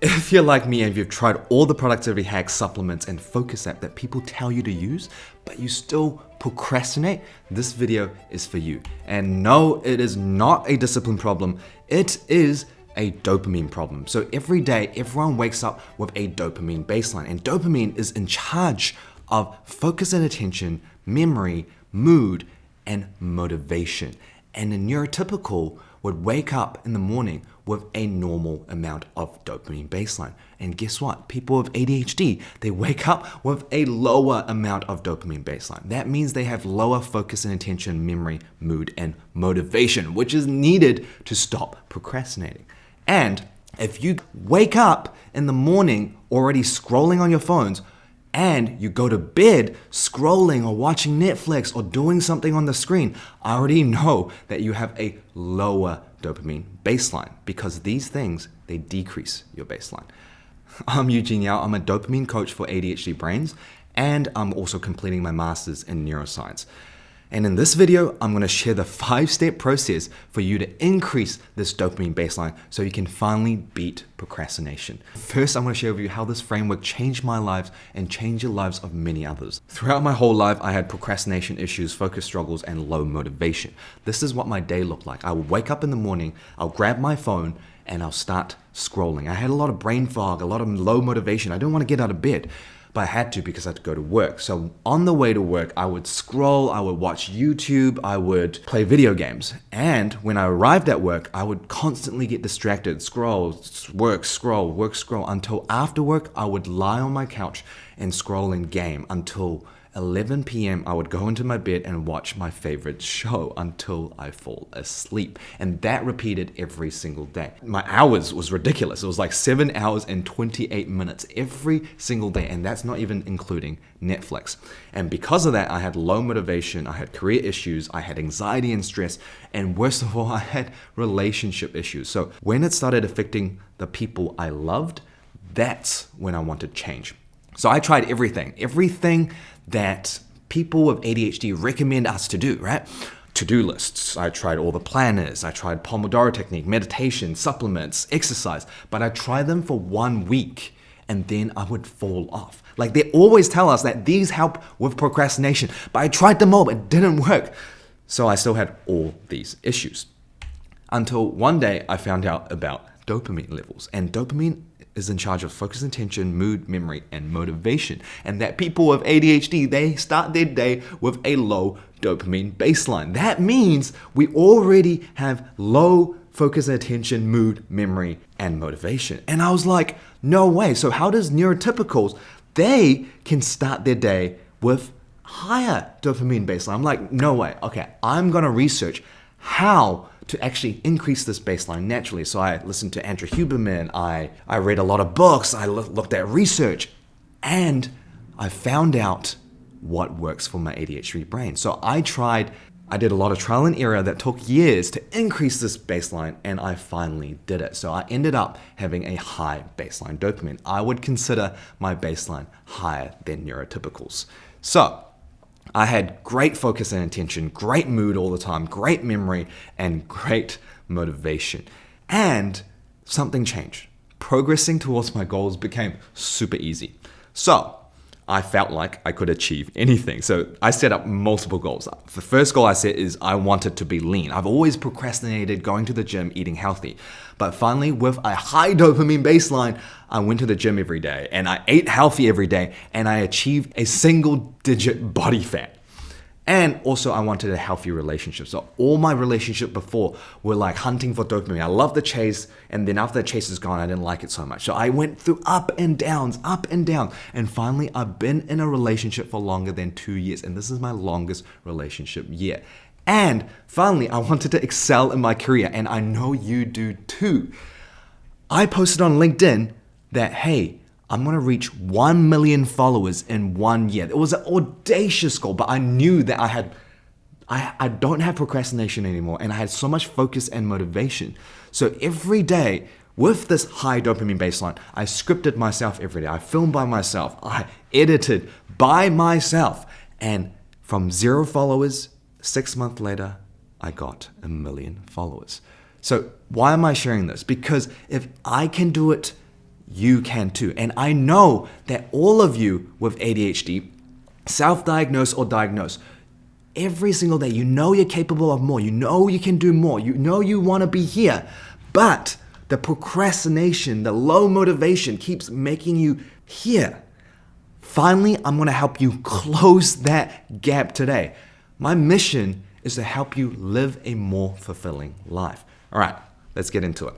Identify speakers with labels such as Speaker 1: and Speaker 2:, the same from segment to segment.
Speaker 1: If you're like me and you've tried all the productivity hacks, supplements, and focus app that people tell you to use, but you still procrastinate, this video is for you. And no, it is not a discipline problem. It is a dopamine problem. So every day, everyone wakes up with a dopamine baseline, and dopamine is in charge of focus and attention, memory, mood, and motivation. And a neurotypical would wake up in the morning with a normal amount of dopamine baseline. And guess what? People with ADHD, they wake up with a lower amount of dopamine baseline. That means they have lower focus and attention, memory, mood, and motivation, which is needed to stop procrastinating. And if you wake up in the morning already scrolling on your phones, and you go to bed scrolling or watching Netflix or doing something on the screen, I already know that you have a lower dopamine baseline because these things, they decrease your baseline. I'm Eugene Yao. I'm a dopamine coach for ADHD brains, and I'm also completing my master's in neuroscience. And in this video, I'm going to share the 5-step process for you to increase this dopamine baseline so you can finally beat procrastination. First, I'm going to share with you how this framework changed my life and changed the lives of many others. Throughout my whole life, I had procrastination issues, focus struggles, and low motivation. This is what my day looked like. I would wake up in the morning, I'll grab my phone, and I'll start scrolling. I had a lot of brain fog, a lot of low motivation. I didn't want to get out of bed. But I had to because I had to go to work. So on the way to work, I would scroll, I would watch YouTube, I would play video games. And when I arrived at work, I would constantly get distracted, scroll, work, scroll, until after work, I would lie on my couch and scroll and game until 11 p.m. I would go into my bed and watch my favorite show until I fall asleep. And that repeated every single day. My hours was ridiculous. It was like 7 hours and 28 minutes every single day. And that's not even including Netflix. And because of that, I had low motivation, I had career issues, I had anxiety and stress, and worst of all, I had relationship issues. So when it started affecting the people I loved, that's when I wanted change. So I tried everything that people with ADHD recommend us to do, right? To-do lists. I tried all the planners. I tried Pomodoro technique, meditation, supplements, exercise, but I tried them for 1 week and then I would fall off. Like they always tell us that these help with procrastination, but I tried them all, but it didn't work. So I still had all these issues until one day I found out about dopamine levels, and dopamine is in charge of focus, attention, mood, memory, and motivation. And that people with ADHD, they start their day with a low dopamine baseline. That means we already have low focus, attention, mood, memory, and motivation. And I was like, no way. So how does neurotypicals, they can start their day with higher dopamine baseline? I'm like, no way. Okay, I'm gonna research how to actually increase this baseline naturally. So I listened to Andrew Huberman, I read a lot of books, I looked at research, and I found out what works for my ADHD brain. So I did a lot of trial and error that took years to increase this baseline, and I finally did it. So I ended up having a high baseline dopamine. I would consider my baseline higher than neurotypicals. So I had great focus and attention, great mood all the time, great memory, and great motivation. And something changed. Progressing towards my goals became super easy. So I felt like I could achieve anything. So I set up multiple goals. The first goal I set is I wanted to be lean. I've always procrastinated going to the gym, eating healthy. But finally, with a high dopamine baseline, I went to the gym every day and I ate healthy every day and I achieved a single-digit body fat. And also I wanted a healthy relationship. So all my relationships before were like hunting for dopamine. I loved the chase, and then after the chase is gone, I didn't like it so much. So I went through up and downs. And finally, I've been in a relationship for longer than 2 years. And this is my longest relationship yet. And finally, I wanted to excel in my career. And I know you do too. I posted on LinkedIn that, hey, I'm going to reach 1 million followers in 1 year. It was an audacious goal, but I knew that I don't have procrastination anymore, and I had so much focus and motivation. So every day with this high dopamine baseline, I scripted myself every day. I filmed by myself. I edited by myself. And from 0 followers, 6 months later, I got 1 million followers. So why am I sharing this? Because if I can do it, you can too. And I know that all of you with ADHD, self-diagnosed or diagnosed, every single day, you know you're capable of more. You know you can do more. You know you want to be here. But the procrastination, the low motivation keeps making you here. Finally, I'm going to help you close that gap today. My mission is to help you live a more fulfilling life. All right, let's get into it.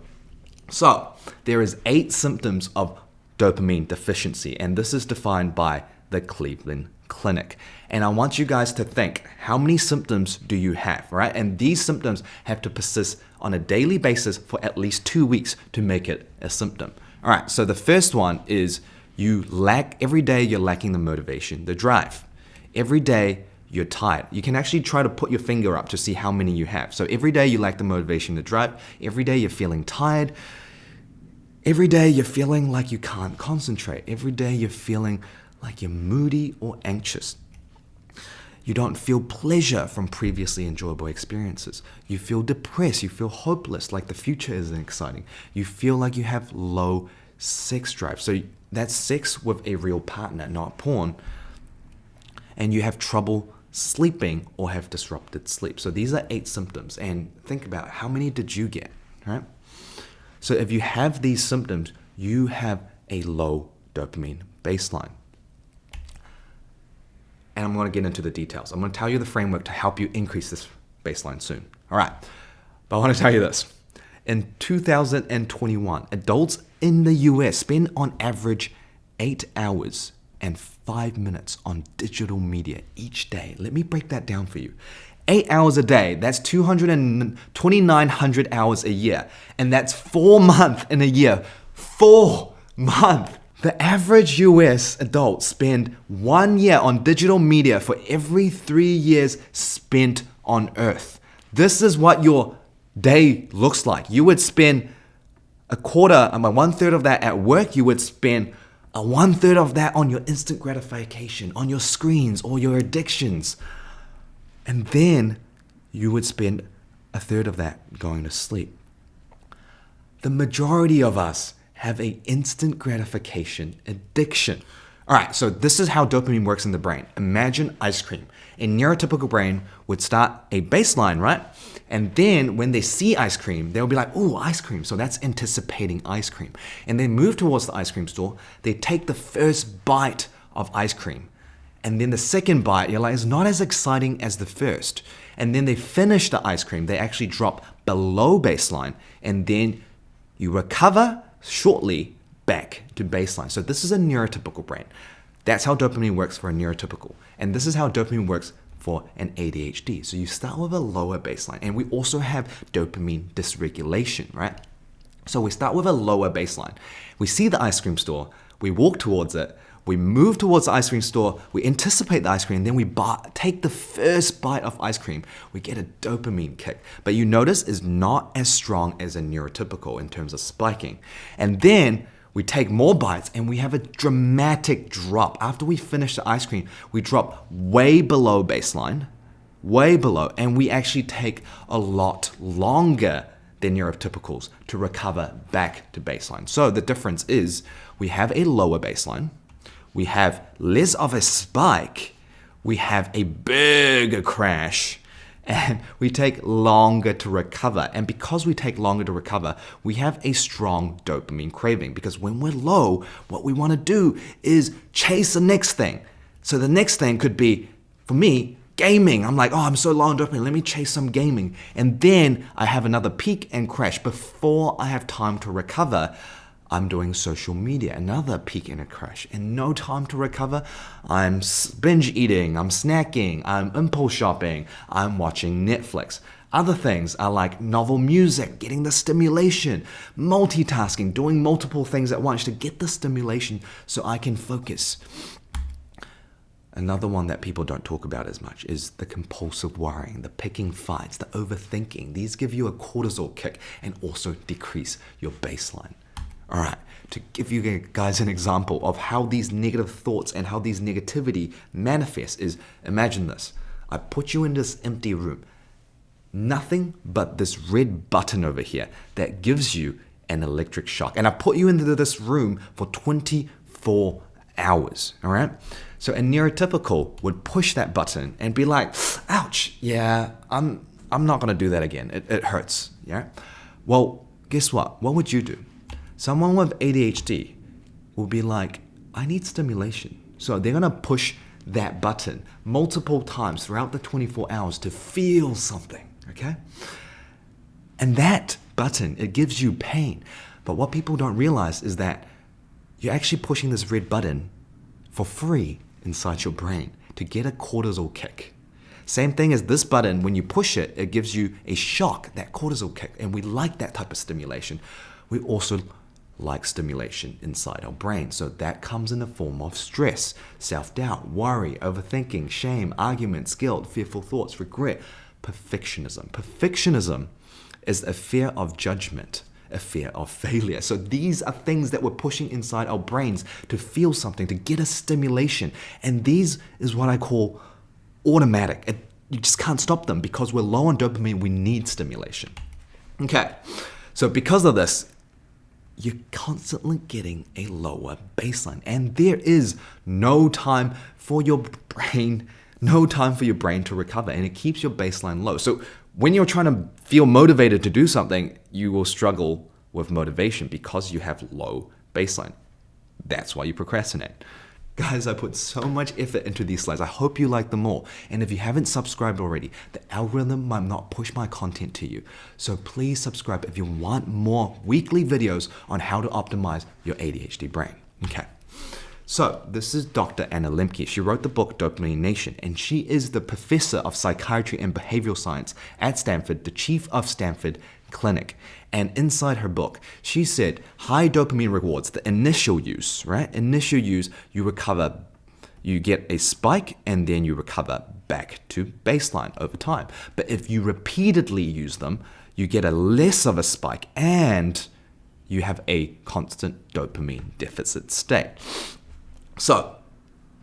Speaker 1: So, there is 8 symptoms of dopamine deficiency, and this is defined by the Cleveland Clinic. And I want you guys to think, how many symptoms do you have, right? And these symptoms have to persist on a daily basis for at least 2 weeks to make it a symptom. All right, so the first one is every day you're lacking the motivation, the drive. Every day you're tired. You can actually try to put your finger up to see how many you have. So every day you lack the motivation, the drive. Every day you're feeling tired. Every day you're feeling like you can't concentrate. Every day you're feeling like you're moody or anxious. You don't feel pleasure from previously enjoyable experiences. You feel depressed. You feel hopeless, like the future isn't exciting. You feel like you have low sex drive. So that's sex with a real partner, not porn. And you have trouble sleeping or have disrupted sleep. So these are 8 symptoms. And think about how many did you get, right? So if you have these symptoms, you have a low dopamine baseline. And I'm going to get into the details. I'm going to tell you the framework to help you increase this baseline soon. All right. But I want to tell you this. In 2021, adults in the US spend on average 8 hours and 5 minutes on digital media each day. Let me break that down for you. 8 hours a day, that's 2,900 hours a year. And that's 4 months in a year. 4 months. The average US adult spend 1 year on digital media for every 3 years spent on Earth. This is what your day looks like. You would spend one third of that at work. You would spend one third of that on your instant gratification, on your screens or your addictions. And then you would spend a third of that going to sleep. The majority of us have an instant gratification addiction. All right, so this is how dopamine works in the brain. Imagine ice cream. A neurotypical brain would start a baseline, right? And then when they see ice cream, they'll be like, ooh, ice cream. So that's anticipating ice cream. And they move towards the ice cream store. They take the first bite of ice cream. And then the second bite, you're like, it's not as exciting as the first. And then they finish the ice cream. They actually drop below baseline. And then you recover shortly back to baseline. So this is a neurotypical brain. That's how dopamine works for a neurotypical. And this is how dopamine works for an ADHD. So you start with a lower baseline. And we also have dopamine dysregulation, right? So we start with a lower baseline. We see the ice cream store. We walk towards it. We move towards the ice cream store. We anticipate the ice cream. Then we take the first bite of ice cream. We get a dopamine kick. But you notice it's not as strong as a neurotypical in terms of spiking. And then we take more bites and we have a dramatic drop. After we finish the ice cream, we drop way below baseline, way below, and we actually take a lot longer than neurotypicals to recover back to baseline. So the difference is we have a lower baseline, we have less of a spike, we have a bigger crash, and we take longer to recover. And because we take longer to recover, we have a strong dopamine craving. Because when we're low, what we want to do is chase the next thing. So the next thing could be, for me, gaming. I'm like, oh, I'm so low on dopamine. Let me chase some gaming. And then I have another peak and crash. Before I have time to recover, I'm doing social media, another peak and a crash. And no time to recover, I'm binge eating, I'm snacking, I'm impulse shopping, I'm watching Netflix. Other things are like novel music, getting the stimulation, multitasking, doing multiple things at once to get the stimulation so I can focus. Another one that people don't talk about as much is the compulsive worrying, the picking fights, the overthinking. These give you a cortisol kick and also decrease your baseline. All right, to give you guys an example of how these negative thoughts and how these negativity manifests is, imagine this. I put you in this empty room. Nothing but this red button over here that gives you an electric shock. And I put you into this room for 24 hours, all right? So a neurotypical would push that button and be like, ouch, yeah, I'm not gonna do that again. It hurts, yeah? Well, guess what? What would you do? Someone with ADHD will be like, I need stimulation. So they're gonna push that button multiple times throughout the 24 hours to feel something, okay? And that button, it gives you pain. But what people don't realize is that you're actually pushing this red button for free inside your brain to get a cortisol kick. Same thing as this button, when you push it, it gives you a shock, that cortisol kick. And we like that type of stimulation. We also like stimulation inside our brain. So that comes in the form of stress, self-doubt, worry, overthinking, shame, arguments, guilt, fearful thoughts, regret, perfectionism. Perfectionism is a fear of judgment, a fear of failure. So these are things that we're pushing inside our brains to feel something, to get a stimulation. And these is what I call automatic. You just can't stop them because we're low on dopamine. We need stimulation. Okay, so because of this, you're constantly getting a lower baseline. And there is no time for your brain to recover, and it keeps your baseline low. So when you're trying to feel motivated to do something, you will struggle with motivation because you have low baseline. That's why you procrastinate. Guys, I put so much effort into these slides. I hope you like them all. And if you haven't subscribed already, the algorithm might not push my content to you. So please subscribe if you want more weekly videos on how to optimize your ADHD brain. Okay. So this is Dr. Anna Lembke. She wrote the book Dopamine Nation, and she is the professor of psychiatry and behavioral science at Stanford, the chief of Stanford Clinic. And inside her book, she said high dopamine rewards, the initial use, right? Initial use, you recover, you get a spike and then you recover back to baseline over time. But if you repeatedly use them, you get a less of a spike and you have a constant dopamine deficit state. So,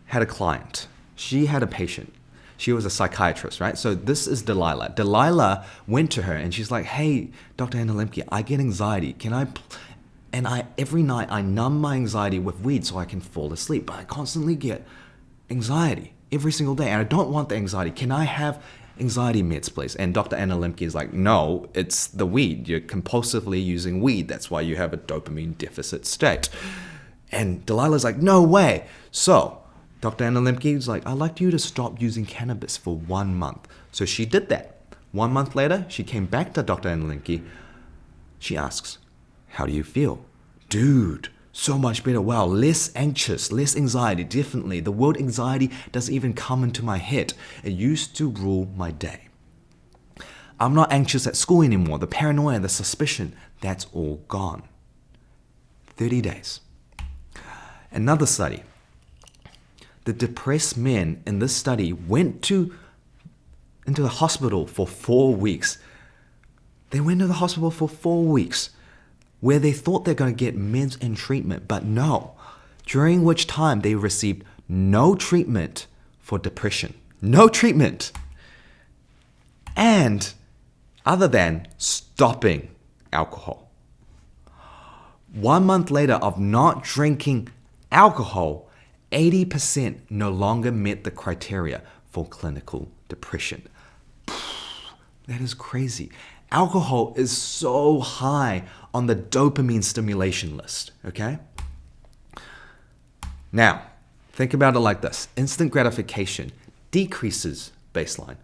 Speaker 1: had a client. She had a patient. She was a psychiatrist, right? So this is Delilah. Delilah went to her and she's like, hey, Dr. Anna Lembke, I get anxiety. Every night I numb my anxiety with weed so I can fall asleep, but I constantly get anxiety every single day and I don't want the anxiety. Can I have anxiety meds, please? And Dr. Anna Lembke is like, no, it's the weed. You're compulsively using weed. That's why you have a dopamine deficit state. And Delilah's like, no way. So Dr. Anna Lembke is like, I'd like you to stop using cannabis for 1 month. So she did that. 1 month later, she came back to Dr. Anna Lembke. She asks, how do you feel? Dude, so much better. Wow, less anxious, less anxiety, definitely. The word anxiety doesn't even come into my head. It used to rule my day. I'm not anxious at school anymore. The paranoia, the suspicion, that's all gone. 30 days. Another study. The depressed men in this study went into the hospital for 4 weeks. They went to the hospital for 4 weeks where they thought they're going to get meds and treatment, but no. During which time they received no treatment for depression. No treatment. And other than stopping alcohol. 1 month later of not drinking alcohol, 80% no longer met the criteria for clinical depression. That is crazy. Alcohol is so high on the dopamine stimulation list, okay? Now, think about it like this. Instant gratification decreases baseline,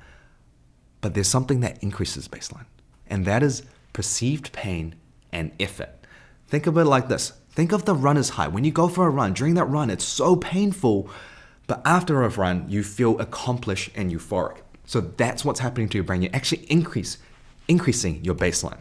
Speaker 1: but there's something that increases baseline, and that is perceived pain and effort. Think of it like this. Think of the runner's high. When you go for a run, during that run, it's so painful, but after a run, you feel accomplished and euphoric. So that's what's happening to your brain. You're actually increasing your baseline.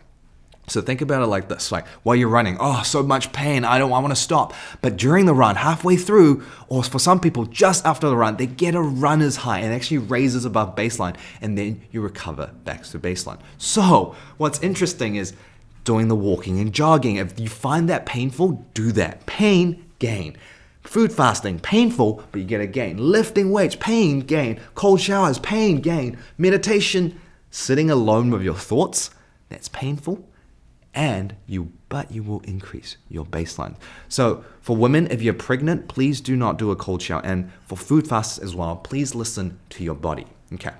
Speaker 1: So think about it like this, like while you're running, oh, so much pain, I want to stop. But during the run, halfway through, or for some people, just after the run, they get a runner's high and it actually raises above baseline, and then you recover back to baseline. So what's interesting is doing the walking and jogging. If you find that painful, do that. Pain, gain. Food fasting, painful, but you get a gain. Lifting weights, pain, gain. Cold showers, pain, gain. Meditation, sitting alone with your thoughts, that's painful, and you but you will increase your baseline. So for women, if you're pregnant, please do not do a cold shower. And for food fasts as well, please listen to your body. Okay.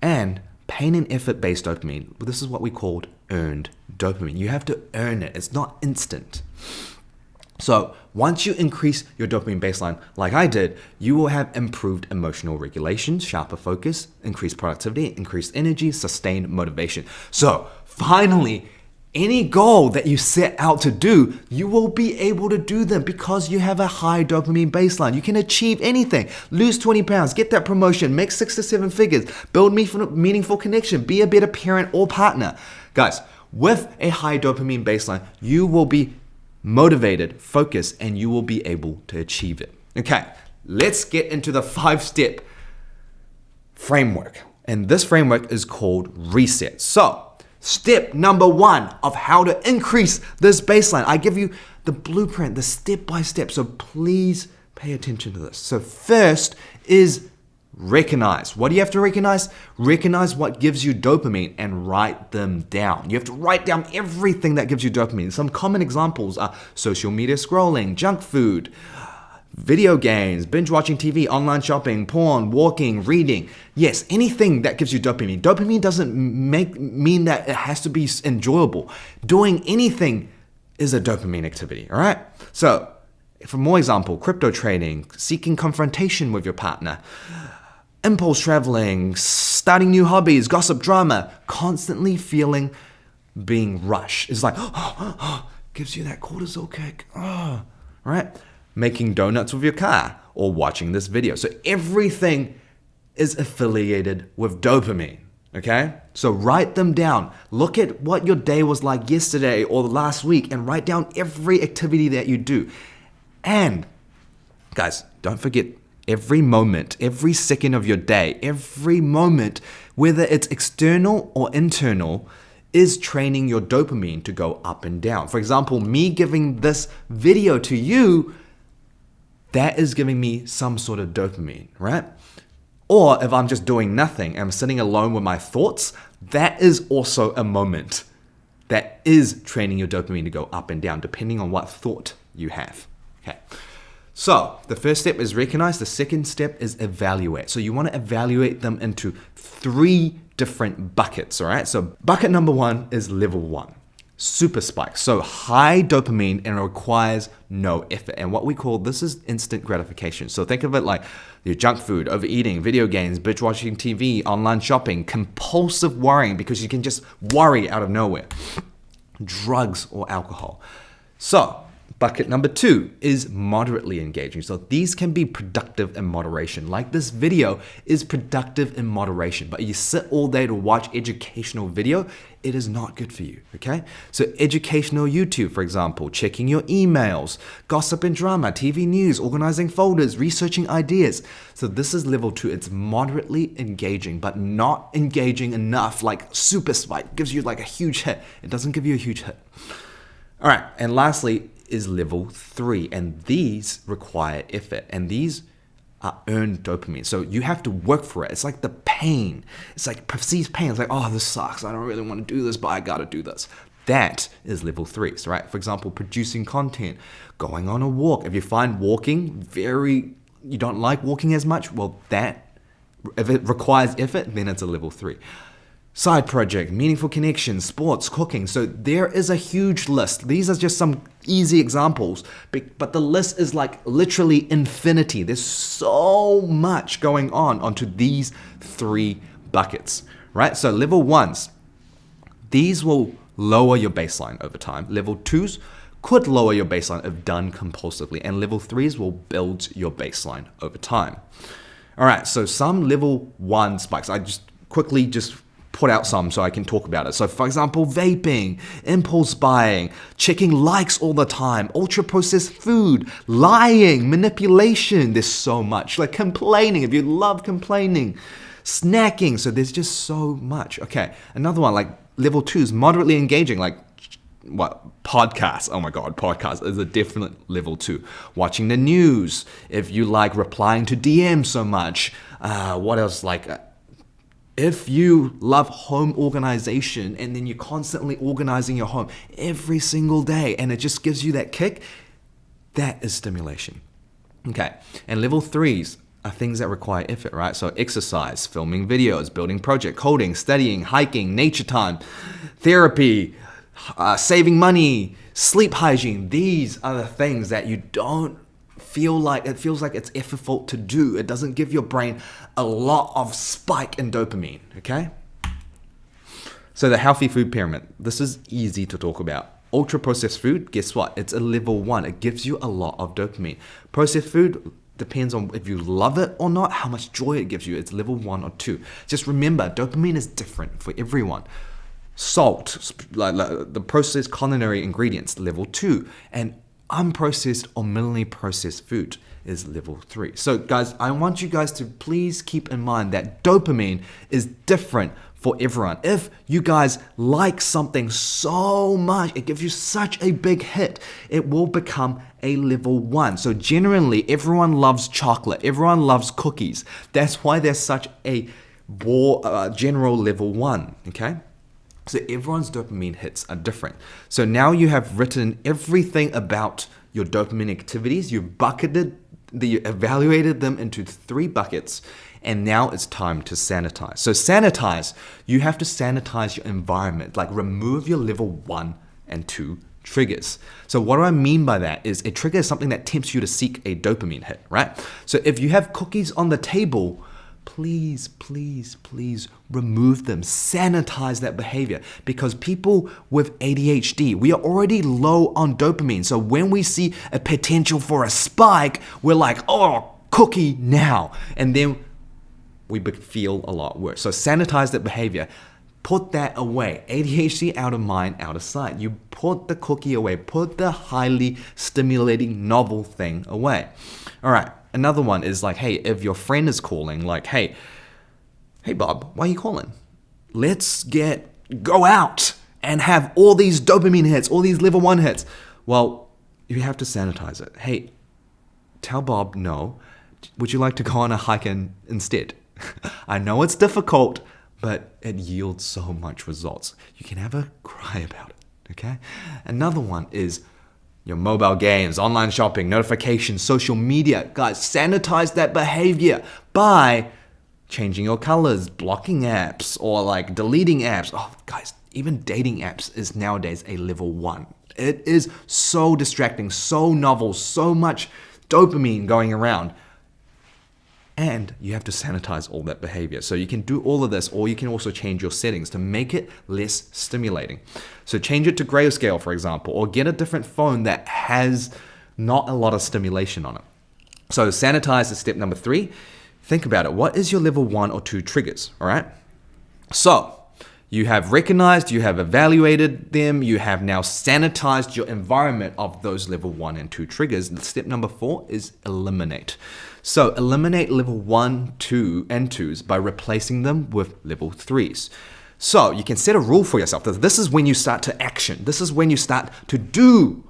Speaker 1: And pain and effort-based dopamine, this is what we called earned dopamine. You have to earn it. It's not instant. So once you increase your dopamine baseline, like I did, you will have improved emotional regulation, sharper focus, increased productivity, increased energy, sustained motivation. So finally, any goal that you set out to do, you will be able to do them because you have a high dopamine baseline. You can achieve anything. Lose 20 pounds, get that promotion, make 6 to 7 figures, build meaningful connection, be a better parent or partner. Guys, with a high dopamine baseline, you will be motivated, focused, and you will be able to achieve it. Okay, let's get into the 5-step framework. And this framework is called reset. So, step number 1 of how to increase this baseline. I give you the blueprint, the step-by-step. So please pay attention to this. So first is recognize. What do you have to recognize? Recognize what gives you dopamine and write them down. You have to write down everything that gives you dopamine. Some common examples are social media scrolling, junk food, video games, binge watching TV, online shopping, porn, walking, reading. Yes, anything that gives you dopamine. Dopamine doesn't mean that it has to be enjoyable. Doing anything is a dopamine activity, all right? So, for more example, crypto trading, seeking confrontation with your partner, impulse traveling, starting new hobbies, gossip, drama, constantly feeling being rushed. It's like, gives you that cortisol kick, right? Making donuts with your car or watching this video. So everything is affiliated with dopamine, okay? So write them down. Look at what your day was like yesterday or last week and write down every activity that you do. And guys, don't forget, every moment, every second of your day, every moment, whether it's external or internal, is training your dopamine to go up and down. For example, me giving this video to you, that is giving me some sort of dopamine, right? Or if I'm just doing nothing, I'm sitting alone with my thoughts, that is also a moment that is training your dopamine to go up and down, depending on what thought you have, okay? So the first step is recognize. The second step is evaluate. So you want to evaluate them into 3 different buckets, all right? So bucket number 1 is level 1, super spike. So high dopamine and requires no effort. And what we call this is instant gratification. So think of it like your junk food, overeating, video games, binge watching TV, online shopping, compulsive worrying because you can just worry out of nowhere, drugs or alcohol. So bucket number 2 is moderately engaging. So these can be productive in moderation. Like this video is productive in moderation, but you sit all day to watch educational video, it is not good for you, okay? So educational YouTube, for example, checking your emails, gossip and drama, TV news, organizing folders, researching ideas. So this is level 2. It's moderately engaging, but not engaging enough, like super spike, gives you like a huge hit. It doesn't give you a huge hit. All right, and lastly, is level 3, and these require effort, and these are earned dopamine. So you have to work for it. It's like the pain. It's like perceived pain. It's like, oh, this sucks. I don't really want to do this, but I gotta do this. That is level 3, right? For example, producing content, going on a walk. If you find walking you don't like walking as much, well, if it requires effort, then it's a level 3. Side project, meaningful connections, sports, cooking. So there is a huge list. These are just some easy examples, but the list is like literally infinity. There's so much going on onto these 3 buckets, right? So level 1s, these will lower your baseline over time. Level 2s could lower your baseline if done compulsively, and level 3s will build your baseline over time. All right, so some level 1 spikes. I just quickly put out some so I can talk about it. So for example, vaping, impulse buying, checking likes all the time, ultra processed food, lying, manipulation. There's so much. Like complaining, if you love complaining, snacking. So there's just so much. Okay, another one like level 2 is moderately engaging, like what? Podcasts. Oh my God, podcasts is a definite level 2. Watching the news. If you like replying to DMs so much. What else? Like If you love home organization and then you're constantly organizing your home every single day and it just gives you that kick, that is stimulation. Okay, and level 3s are things that require effort, right? So exercise, filming videos, building project, coding, studying, hiking, nature time, therapy, saving money, sleep hygiene. These are the things that you don't feel like, it feels like it's effortful to do. It doesn't give your brain a lot of spike in dopamine, okay? So the healthy food pyramid, this is easy to talk about. Ultra processed food, guess what? It's a level 1. It gives you a lot of dopamine. Processed food depends on if you love it or not, how much joy it gives you. It's level 1 or 2. Just remember, dopamine is different for everyone. Salt, like the processed culinary ingredients, level 2. And unprocessed or minimally processed food is level 3. So guys, I want you guys to please keep in mind that dopamine is different for everyone. If you guys like something so much, it gives you such a big hit, it will become a level 1. So generally, everyone loves chocolate. Everyone loves cookies. That's why there's such a general level 1, okay? So everyone's dopamine hits are different. So now you have written everything about your dopamine activities. You evaluated them into 3 buckets, and now it's time to sanitize. So sanitize, you have to sanitize your environment, like remove your level 1 and 2 triggers. So what do I mean by that is a trigger is something that tempts you to seek a dopamine hit, right? So if you have cookies on the table, please, please, please remove them. Sanitize that behavior, because people with ADHD, we are already low on dopamine. So when we see a potential for a spike, we're like, oh, cookie now. And then we feel a lot worse. So sanitize that behavior. Put that away. ADHD out of mind, out of sight. You put the cookie away. Put the highly stimulating novel thing away. All right. Another one is like, hey, if your friend is calling, like, hey Bob, why are you calling? Let's go out and have all these dopamine hits, all these level 1 hits. Well, you have to sanitize it. Hey, tell Bob no. Would you like to go on a hike instead? I know it's difficult, but it yields so much results. You can have a cry about it, okay? Another one is your mobile games, online shopping, notifications, social media. Guys, sanitize that behavior by changing your colors, blocking apps, or like deleting apps. Oh, guys, even dating apps is nowadays a level 1. It is so distracting, so novel, so much dopamine going around. And you have to sanitize all that behavior. So you can do all of this, or you can also change your settings to make it less stimulating. So change it to grayscale, for example, or get a different phone that has not a lot of stimulation on it. So sanitize is step number 3. Think about it. What is your level 1 or 2 triggers? All right. So you have recognized, you have evaluated them, you have now sanitized your environment of those level 1 and 2 triggers. Step number 4 is eliminate. So eliminate level 1, 2, and 2s by replacing them with level 3s. So you can set a rule for yourself. This is when you start to action. This is when you start to do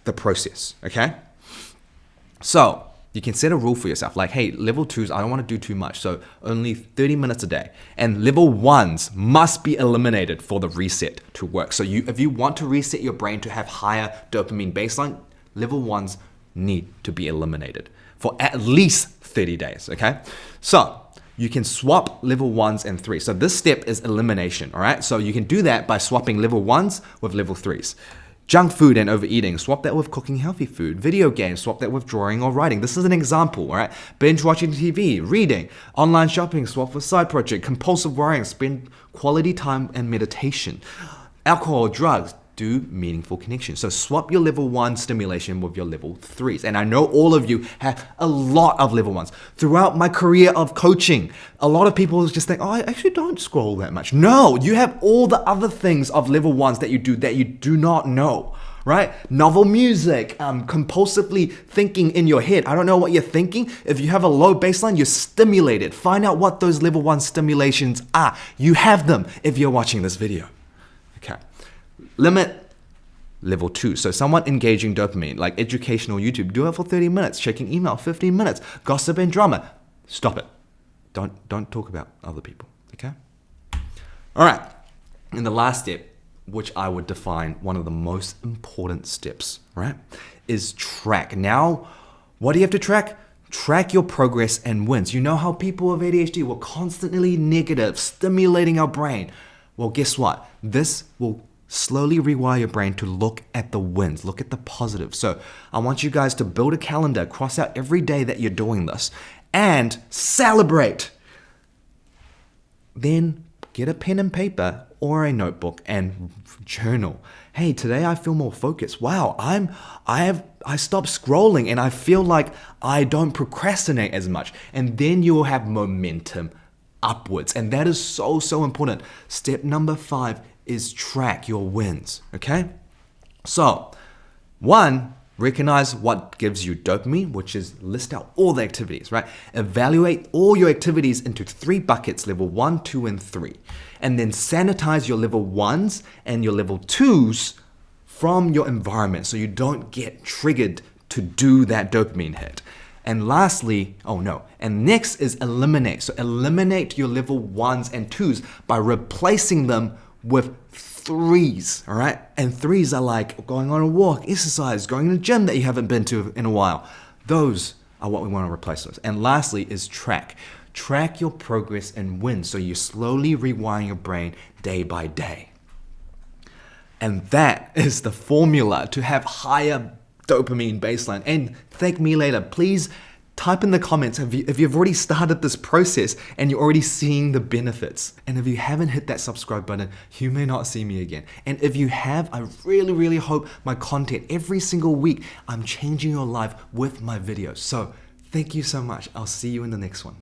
Speaker 1: the process, okay? So you can set a rule for yourself, like, hey, level 2s, I don't want to do too much, so only 30 minutes a day. And level 1s must be eliminated for the reset to work. So if you want to reset your brain to have higher dopamine baseline, level 1s need to be eliminated for at least 30 days, okay? So you can swap level 1s and 3s. So this step is elimination, all right? So you can do that by swapping level 1s with level 3s. Junk food and overeating, swap that with cooking healthy food. Video games, swap that with drawing or writing. This is an example, all right? Binge watching TV, reading. Online shopping, swap with side project. Compulsive worrying, spend quality time and meditation. Alcohol, drugs, do meaningful connections. So swap your level 1 stimulation with your level 3s. And I know all of you have a lot of level 1s. Throughout my career of coaching, a lot of people just think, oh, I actually don't scroll that much. No, you have all the other things of level 1s that you do not know, right? Novel music, compulsively thinking in your head. I don't know what you're thinking. If you have a low baseline, you're stimulated. Find out what those level 1 stimulations are. You have them if you're watching this video. Okay. Limit level 2. So someone engaging dopamine, like educational YouTube, do it for 30 minutes. Checking email, 15 minutes. Gossip and drama, stop it. Don't talk about other people. Okay? All right. And the last step, which I would define one of the most important steps, right, is track. Now, what do you have to track? Track your progress and wins. You know how people with ADHD were constantly negative, stimulating our brain. Well, guess what? This will slowly rewire your brain to look at the wins, look at the positives. So I want you guys to build a calendar, cross out every day that you're doing this, and celebrate. Then get a pen and paper or a notebook and journal. Hey, today I feel more focused. Wow, I stopped scrolling and I feel like I don't procrastinate as much. And then you will have momentum upwards. And that is so important. Step number 5 is track your wins. Okay? So, 1, recognize what gives you dopamine, which is list out all the activities, right? Evaluate all your activities into 3 buckets, level 1, 2, and 3. And then sanitize your level 1s and your level 2s from your environment so you don't get triggered to do that dopamine hit. And lastly, and next is eliminate. So eliminate your level 1s and 2s by replacing them with 3s, all right? And 3s are like going on a walk, exercise, going to the gym that you haven't been to in a while. Those are what we want to replace those. And lastly is track. Track your progress and wins so you slowly rewire your brain day by day. And that is the formula to have higher dopamine baseline. And thank me later. Please type in the comments if you've already started this process and you're already seeing the benefits. And if you haven't hit that subscribe button, you may not see me again. And if you have, I really hope my content every single week, I'm changing your life with my videos. So thank you so much. I'll see you in the next one.